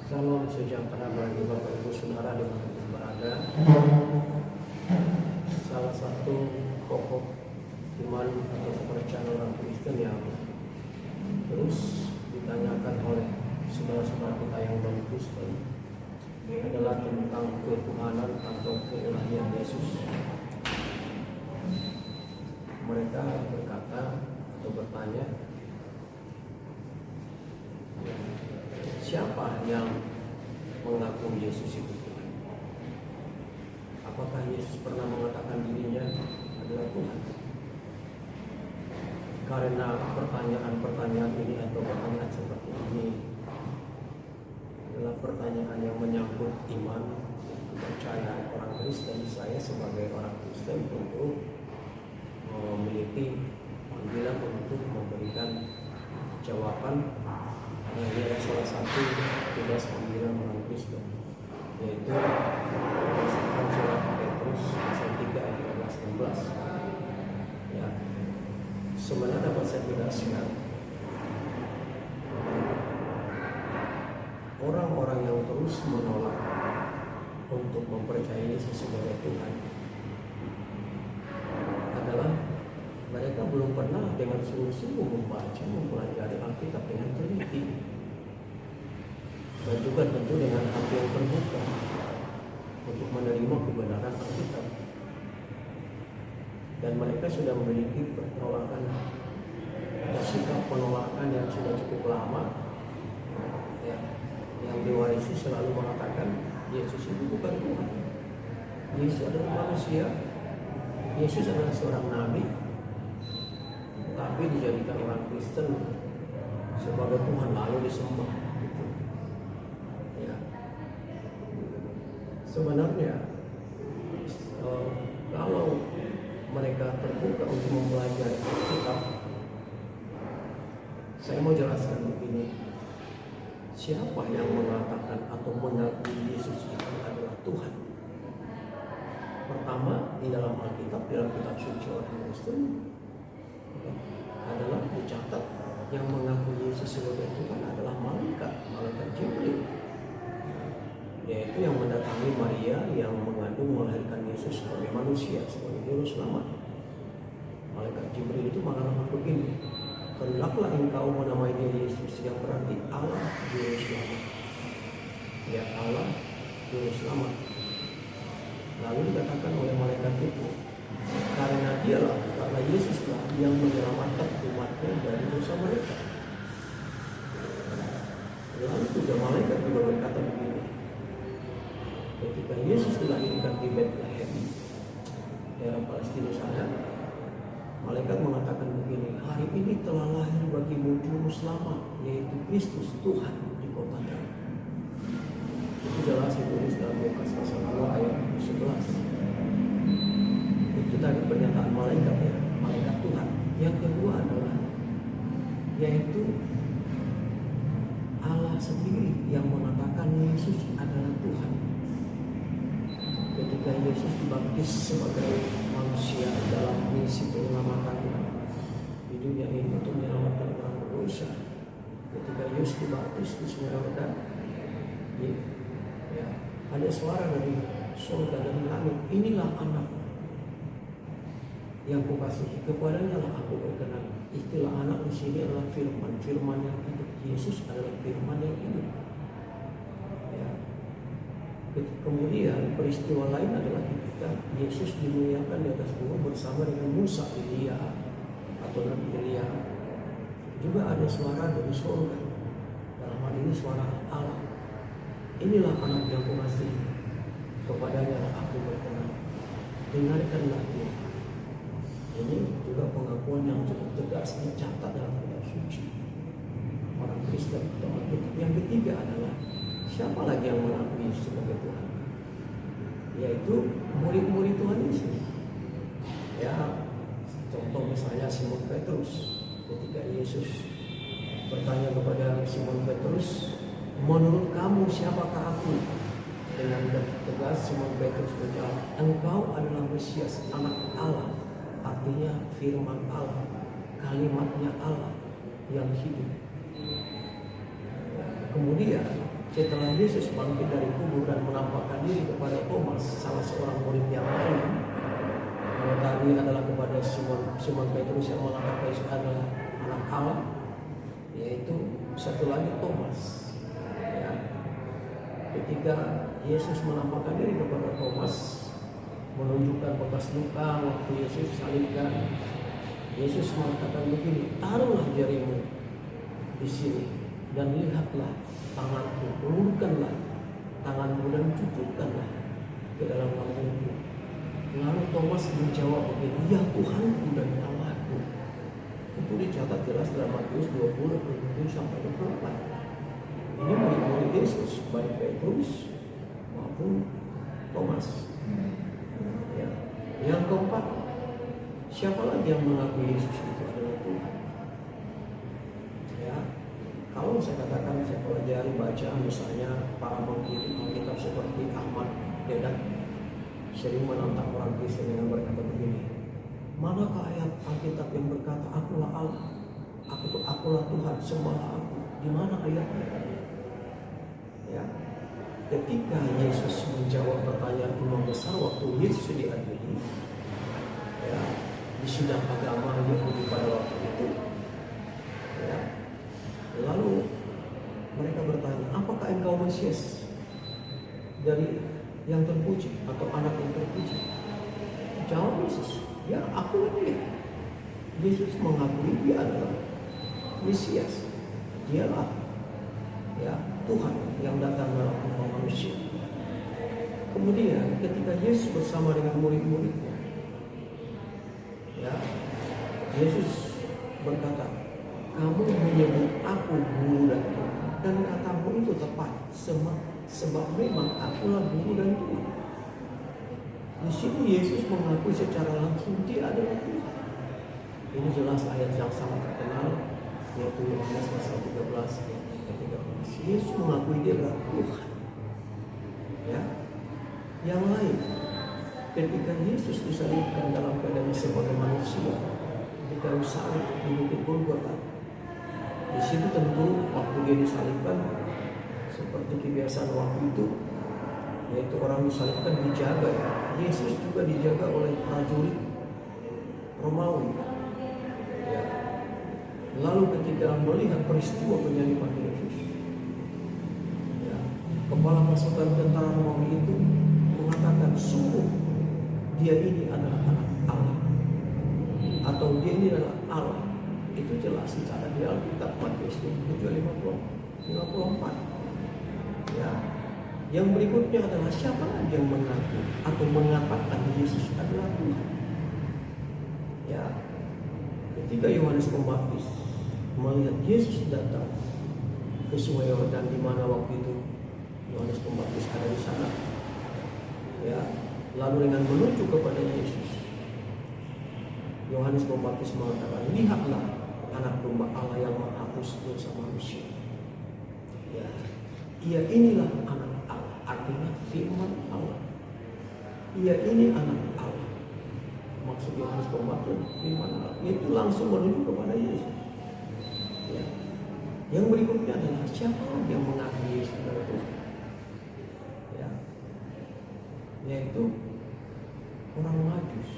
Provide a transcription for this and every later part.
Salam sejahtera bagi Bapak Ibu Saudara dimanapun berada. Salah satu pokok iman atau kepercayaan orang Kristen yang terus ditanyakan oleh saudara-saudara kita yang non Kristen adalah tentang ketuhanan atau keilahian Yesus. Mereka berkata atau bertanya, siapa yang mengaku Yesus itu Tuhan? Apakah Yesus pernah mengatakan dirinya adalah Tuhan? Karena pertanyaan-pertanyaan ini atau pertanyaan seperti ini adalah pertanyaan yang menyangkut iman, kepercayaan orang Kristen. Saya sebagai orang Kristen tentu memiliki panggilan untuk memberikan jawaban. Nah, ini adalah salah satu tugas panggilan orang Kristen, yaitu berdasarkan surat Petrus pasal 3 ayat 12-16. Ya, sebenarnya dapat saya jelaskan, orang-orang yang terus menolak untuk mempercayai Yesus sebagai Tuhan adalah mereka belum pernah dengan sungguh-sungguh membaca, mempelajari Alkitab dengan teliti, dan juga tentu dengan hati yang terbuka untuk menerima kebenaran Alkitab. Dan mereka sudah memiliki penolakan atau sikap penolakan yang sudah cukup lama, ya, yang diwarisi selalu mengatakan Yesus itu bukan Tuhan, Yesus adalah manusia, Yesus adalah seorang nabi, tapi dijadikan orang Kristen sebagai Tuhan lalu disembah. Ya. Sebenarnya kalau mereka terbuka untuk mempelajari Alkitab, saya mau jelaskan begini: siapa yang mengatakan atau mengakui Yesus itu adalah Tuhan? Pertama, di dalam Alkitab, dalam kitab suci orang Kristen adalah dicatat yang mengaku Yesus sebagai Tuhan adalah malaikat Jibril, yaitu yang mendatangi Maria yang mengandung melahirkan Yesus sebagai manusia, sebagai juru selamat. Malaikat Jibril itu mengatakan begini, hendaklah engkau menamai dia Yesus, yang berarti Allah juru selamat. Ya, Allah juru selamat. Lalu dikatakan oleh malaikat itu, karena Yesuslah yang menyelamatkan umatnya dari dosa mereka. Lalu juga malaikat juga berkata begini, ketika Yesus dilahirkan di Bethlehem, daerah Palestina sana, malaikat mengatakan begini, hari ini telah lahir bagimu juru selamat, yaitu Kristus Tuhan di kota Daud. Itu jelas ditulis dalam Lukas pasal 2 ayat 11. Itu tadi pernyataan malaikat, ya, malaikat Tuhan. Yang kedua adalah yaitu Allah sendiri yang mengatakan Yesus adalah Tuhan. Ketika Yesus dibaptis sebagai manusia dalam misi penyelamatan di dunia ini untuk menyelamatkan orang berdosa, ketika Yesus dibaptis di Sungai Yordan, ya, ada suara dari surga, dari langit, inilah anak yang kukasihi, kepadanya lah aku berkenan. Istilah anak di sini adalah firman, firman yang hidup. Yesus adalah firman yang hidup. Ya. Kemudian peristiwa lain adalah ketika Yesus dimuliakan di atas gunung bersama dengan Musa, Elia atau Nabi Elia. Juga ada suara dari surga. Dalam hal ini suara Allah. Inilah anak yang kukasihi, kepadanya lah aku berkenan. Dengarkanlah dia. Ini juga pengakuan yang cukup tegas dicatat dalam kitab suci orang Kristen atau Alkitab. Yang ketiga adalah siapa lagi yang mengakui sebagai Tuhan? Yaitu murid-murid Tuhan Yesus. Ya, contoh misalnya Simon Petrus. Ketika Yesus bertanya kepada Simon Petrus, menurut kamu siapakah aku? Dengan tegas Simon Petrus berjawab, engkau adalah Mesias, anak Allah. Artinya firman Allah, kalimatnya Allah yang hidup. Kemudian setelah Yesus bangkit dari kubur dan menampakkan diri kepada Thomas, salah seorang murid yang lain, kalau tadi adalah kepada Simon Petrus yang mengatakan Yesus adalah anak Allah, yaitu satu lagi Thomas. Ya. Ketika Yesus menampakkan diri kepada Thomas, menunjukkan bekas luka waktu Yesus disalibkan, Yesus mengatakan begini, taruhlah jarimu di sini dan lihatlah tanganku, ulurkanlah tanganmu dan cucukkanlah ke dalam lambungku. Lalu Thomas menjawab begini, ya Tuhanku dan Allahku. Itu dicatat jelas dalam Matius 20, 27 sampai 24. Ini murid-murid Yesus, baik Petrus maupun Thomas. Ya. Yang keempat, siapa lagi yang mengakui Yesus itu adalah Tuhan? Ya. Kalau saya katakan, saya pelajari baca misalnya para pengkritik Alkitab seperti Ahmad Dedan sering menantang orang Kristen dengan berkata begini, manakah ayat Alkitab yang berkata akulah Allah, akulah Tuhan, sembahlah aku? Di mana ayatnya? Ya, ketika Yesus menjawab pertanyaan imam besar waktu Yesus diadili, ya, di sidang agama Yahudi pada waktu itu, ya, lalu mereka bertanya, apakah engkau Mesias dari yang terpuji atau anak yang terpuji? Jawab Yesus, ya aku dia. Yesus mengakui dia adalah Mesias, dialah ya Tuhan yang datang dalam tubuh manusia. Kemudian ketika Yesus bersama dengan murid-muridnya, ya, Yesus berkata, kamu menyebut aku guru dan Tuhan, dan katamu itu tepat, sebab memang akulah guru dan Tuhan. Di sini Yesus mengakui secara langsung dia adalah Tuhan. Ini jelas ayat yang sangat terkenal, yaitu Yohanes pasal 13 ayat 13. Yesus mengakui dia adalah Tuhan. Ya. Yang lain, ketika Yesus disalibkan dalam keadaan sebagai manusia di kayu salib di Bukit Golgota, di situ tentu waktu dia disalibkan seperti kebiasaan waktu itu, yaitu orang disalibkan dijaga, ya. Yesus juga dijaga oleh prajurit Romawi. Ya. Lalu ketika melihat peristiwa penyaliban Yesus, ya, kepala pasukan tentara Romawi itu mengatakan, sungguh dia ini adalah anak Allah, atau dia ini adalah Allah. Itu jelas secara di Alkitab Matius 27:54. Ya. Yang berikutnya adalah siapa lagi yang mengaku atau mengatakan Yesus adalah Tuhan? Ya. Ketika Yohanes Pembaptis melihat Yesus datang ke Sungai Yordan, di mana waktu itu Yohanes Pembaptis ada di sana, ya, lalu dengan menunjuk kepada Yesus, Yohanes Pembaptis mengatakan, lihatlah anak domba Allah yang menghapus dosa manusia. Ya, ia inilah anak Allah, artinya firman Allah. Ia ini anak Allah. Maksud Yohanes Pembaptis firman Allah itu langsung menunjuk kepada Yesus. Ya. Yang berikutnya adalah siapa yang mengakui Yesus adalah Tuhan? Ya. Yaitu orang Majus.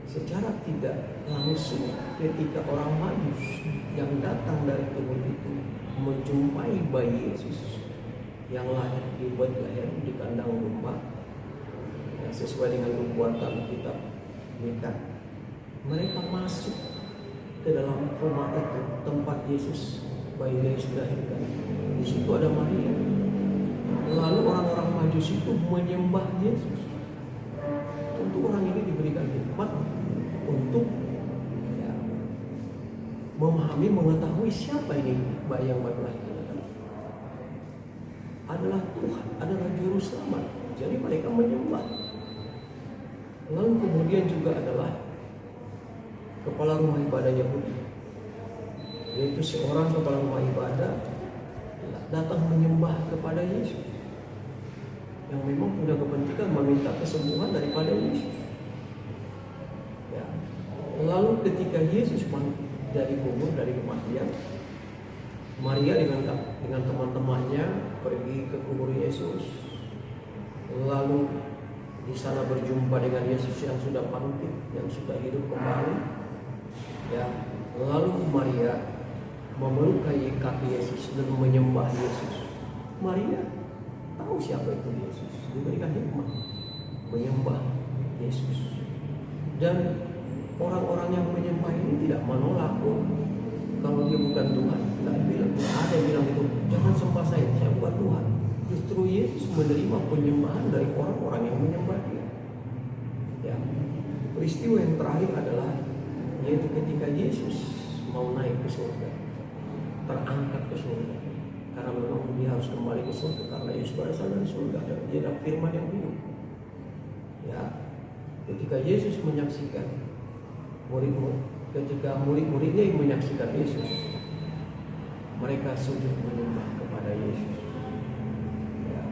Secara tidak langsung ketika orang Majus yang datang dari timur itu menjumpai bayi Yesus yang lahir di Bethlehem di kandang domba, ya, sesuai dengan nubuatan kitab Mika, mereka masuk ke dalam rumah itu tempat Yesus bayi Yesus dilahirkan. Di situ ada Maria. Lalu orang-orang Majus itu menyembah Yesus. Tentu orang ini diberikan hikmat untuk, ya, memahami, mengetahui siapa ini bayi yang baru lahir adalah Tuhan, adalah Juru Selamat. Jadi mereka menyembah. Lalu kemudian juga adalah kepala rumah ibadah Yahudi, yaitu seorang kepala rumah ibadah datang menyembah kepada Yesus, yang memang punya kepentingan meminta kesembuhan daripada Yesus. Ya. Lalu ketika Yesus bangkit dari kubur, dari kematian, Maria dengan teman-temannya pergi ke kubur Yesus, lalu di sana berjumpa dengan Yesus yang sudah bangkit, yang sudah hidup kembali. Ya, lalu Maria memelukai kaki Yesus dan menyembah Yesus. Maria tahu siapa itu Yesus, diberikan hikmah menyembah Yesus. Dan orang-orang yang menyembah ini tidak menolak kalau dia bukan Tuhan. Tidak bilang, ada yang bilang itu, jangan sembah saya bukan Tuhan. Justru Yesus menerima penyembahan dari orang-orang yang menyembah Dia. Ya, peristiwa yang terakhir adalah yaitu ketika Yesus mau naik ke surga, terangkat ke surga. Karena memang dia harus kembali ke surga karena Yesus berasal dari surga. Dia adalah firman yang hidup. Ya, ketika Yesus menyaksikan ketika murid-muridnya yang menyaksikan Yesus, mereka sujud menyembah kepada Yesus. Ya.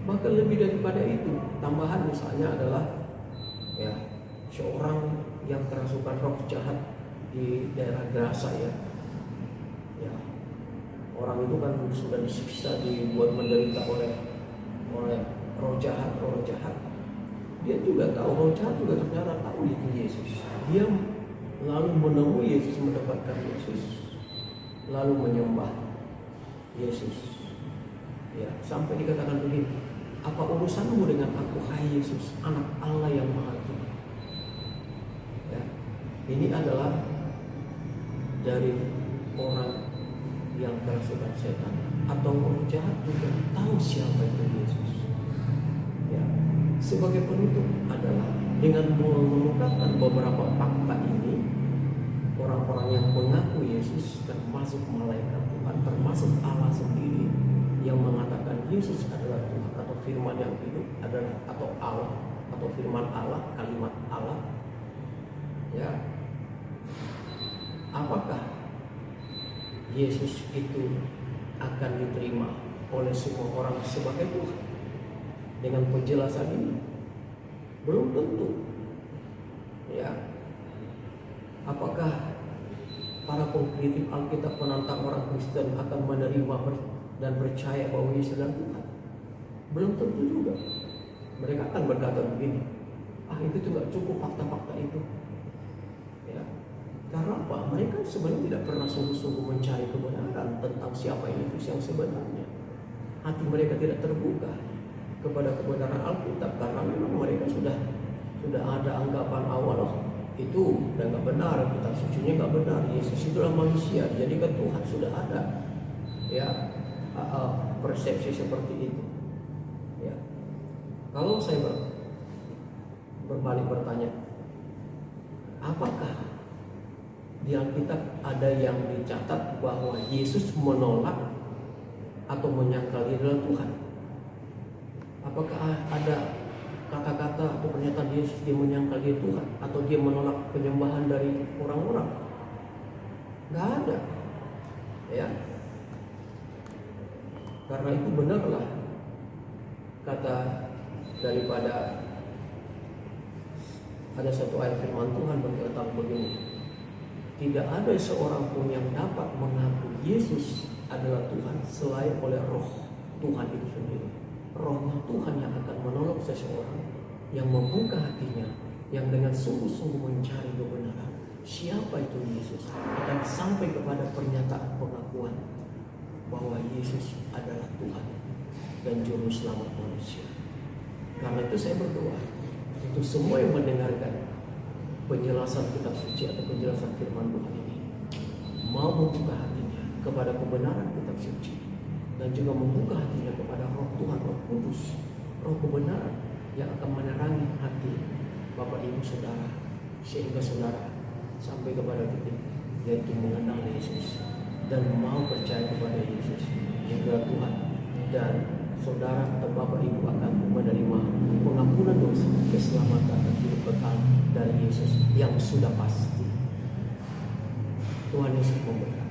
Maka lebih daripada itu, tambahan misalnya adalah ya, seorang yang kerasukan roh jahat di daerah Gerasa ya. Ya. Orang itu kan sudah disiksa, dibuat menderita oleh roh jahat. Dia juga tahu, roh jahat juga ternyata tahu itu Yesus. Dia lalu menemui Yesus, mendapatkan Yesus, lalu menyembah Yesus. Ya, sampai dikatakan begini, apa urusanmu dengan aku, hai Yesus, anak Allah yang Maha Tinggi? Ya, ini adalah dari orang yang kerasukan setan atau roh jahat juga tahu siapa itu Yesus. Ya, sebagai penutup adalah dengan mengemukakan beberapa fakta ini, orang-orang yang mengaku Yesus, termasuk malaikat Tuhan, termasuk Allah sendiri yang mengatakan Yesus adalah Tuhan atau firman yang hidup adalah atau Allah atau firman Allah, kalimat Allah. Ya, apakah Yesus itu akan diterima oleh semua orang sebagai Tuhan? Dengan penjelasan ini belum tentu. Ya, apakah para pengkritik Alkitab penantang orang Kristen akan menerima dan percaya bahwa Yesus adalah Tuhan? Belum tentu juga. Mereka akan berkata begini, itu nggak cukup fakta-fakta itu. Ya, karena apa? Mereka sebenarnya tidak pernah sungguh-sungguh mencari kebenaran tentang siapa Yesus yang sebenarnya. Hati mereka tidak terbuka kepada kebenaran Alkitab karena memang mereka sudah ada anggapan awal, itu udah nggak benar, kitab sucinya nggak benar, Yesus itu adalah manusia, jadi kan Tuhan sudah ada. Ya, persepsi seperti itu. Ya, kalau saya berbalik bertanya, apakah di Alkitab ada yang dicatat bahwa Yesus menolak atau menyangkal dia adalah Tuhan? Apakah ada kata-kata atau pernyataan Yesus dia menyangkal dia Tuhan atau dia menolak penyembahan dari orang-orang? Nggak ada. Ya. Karena itu benarlah kata daripada ada satu ayat firman Tuhan berkata begini, tidak ada seorang pun yang dapat mengaku Yesus adalah Tuhan selain oleh Roh Tuhan itu sendiri. Rohnya Tuhan yang akan menolong seseorang yang membuka hatinya, yang dengan sungguh-sungguh mencari kebenaran siapa itu Yesus, akan sampai kepada pernyataan pengakuan bahwa Yesus adalah Tuhan dan Juru Selamat manusia. Karena itu saya berdoa untuk semua yang mendengarkan penjelasan kitab suci atau penjelasan firman Tuhan ini, mau membuka hatinya kepada kebenaran kitab suci dan juga membuka hatinya kepada Roh Tuhan, Roh Kudus, Roh kebenaran yang akan menerangi hati Bapak Ibu Saudara, sehingga saudara sampai kepada titik yaitu mengenal Yesus dan mau percaya kepada Yesus yang adalah Tuhan, dan saudara atau Bapak Ibu akan menerima pengampunan dosa, keselamatan dan hidup kekal dari Yesus yang sudah pasti. Tuhan Yesus memberkati.